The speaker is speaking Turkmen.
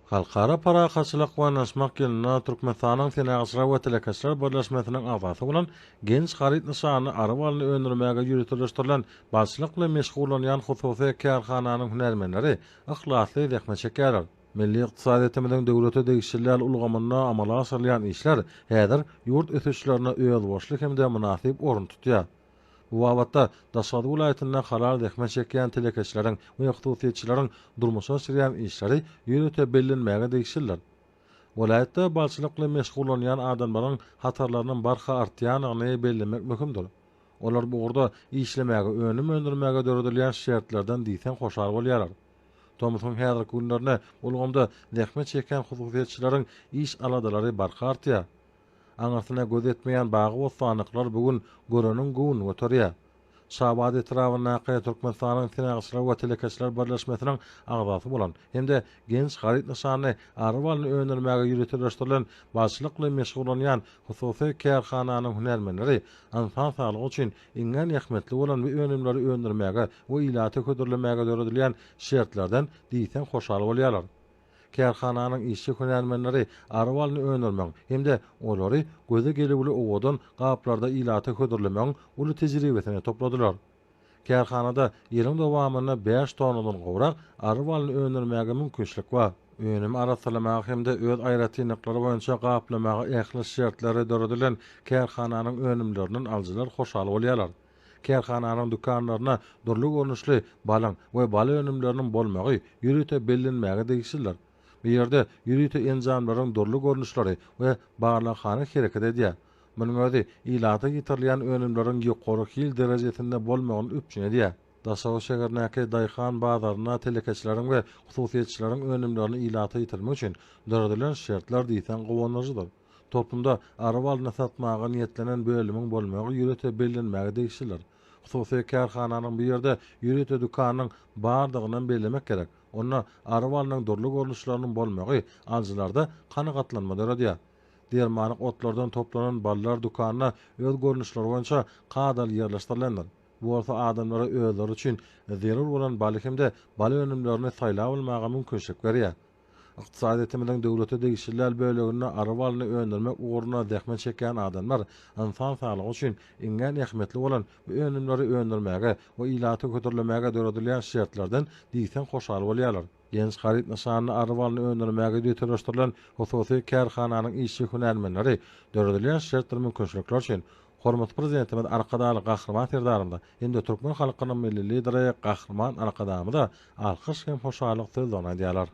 Halkara Parakhaçylyk we Naşmak ýylynda Türkmenistanyň Tenagysra we Telekäsler Birleşmesiniň agaty bolan genç garyp nyşany arabalyny öndürmäge ýürütilen başlyk bilen meşgul bolan hususy karhananyň hünärmenleri ihlasly dehme çekerler. Milli ykdysadyýetimiziň döwlete degişler ulgamyna amala asyrlayan işler häzir ýurt ötüşlerine öýe boşlyk hem de münasip orun tutýar. Bu wagtda Daşady vilayatyna halal dehme çekýän telekäçleriň we ýokdutyçylaryň durmuşa sürýän işleri ýürüte bellenmäge degişirler. Vilayatda balçylyk bilen meşgul bolan adamlaryň hatarlarynyň barha artýanyny bellemek möhümdir. Olar bu urda işlemäge, önüm öndürmäge döredilýän şertlerden diýsen hoşal bolýarlar. Tomyň häzirki günlerinde ulgamda dehme çekýän hususiýetçiläriň iş aladylary barha artýar. Aňasyna göz etmeýän bagy bostanlyklar bugun görenin gowy götürýär. Şabad etrawyna Qaýa Türkmenistanyň Tenagysra we Telekäsler Birleşmesiniň agzasy bolan hemde genç garyp nyşany arabalyny öndürmäge ýürütilen başlyk bilen meşgul bolan hususy karhananyň hünärmenleri insan saglygy üçin iňen ähmetli bolan we önümleri öndürmäge we ilaty ködürlemäge döredilýän şertlerden diýsen hoşal bolýarlar. Karhananyň işçi hünärmenleri arabalyny öndürmek hemde olary göze gelibli owadan gaplarda ilaty ködürlemek uly tejribesini topladylar. Karhanada ýylyň dowamyna 5 tonnadan gowrak arabalyny öndürmäge mümkinçilik bar. Önüm arasylamak hemde öz aýratynlyklary boýunça gaplamagy ähli şertleri döredilen karhananyň önümlerinin aljylar hoşal bolýarlar. Karhananyň dukanlaryna durly görnüşli balan we bala önümleriniň bolmagy ýürüte bellenmäge degişirler. Bu ýerde ýürüte enjamlaryň durly görnüşleri we barlakhany hereket edýär. Munyň özi ilaty ýitirilýän önümleriň ýokary hil derejesinde bolmagyny üpçün edýär. Daşawy şäherindäki Daýhan bazaryna telekäçleriň we hususiýetçileriň önümlerini ilaty ýitirmek üçin döredilen şertler diýsen gowanyjydyr. Toplumda arabalyny satmagy niýetlenen bölümiň bolmagy ýürüte bellenmäge degişirler. Hususy karhananyň bir ýerde ýürüte dukanynyň bardygyny bellemek gerek. Onda arabalynyň durly görnüşleriniň bolmagy aljylarda kanagatlanma döredýär. Dermanyk otlardan toplanan ballar dukanyna öz görnüşleri boýunça kadal ýerleşdirilendir. Bu bolsa adamlara özleri üçin zerur bolan baly hemde bala önümlerini saýlap almagy mümkinçilik berýär. Ykdysadyýetimiziň döwlete degişler bölegine arabalyny öndürmek uğruna dehme çekýän adamlar insan saglygy üçin iňen ähmetli bolan bu önümleri öndürmäge we ilaty kötürlemäge döredilýän şertlerden diýsen hoşal bolýarlar. Genç garyp nyşany arabalyny öndürmäge ýürütilen hususy karhananyň işçi hünärmenleri döredilýän şertler mümkinçilikler üçin hormat prezidentimiz Arkadaly Gahrman Serdarynda indi türkmen halkynyň milli lideri Gahrman Arkadamy da alkyş hem hoşallyk sözlerine edýärler.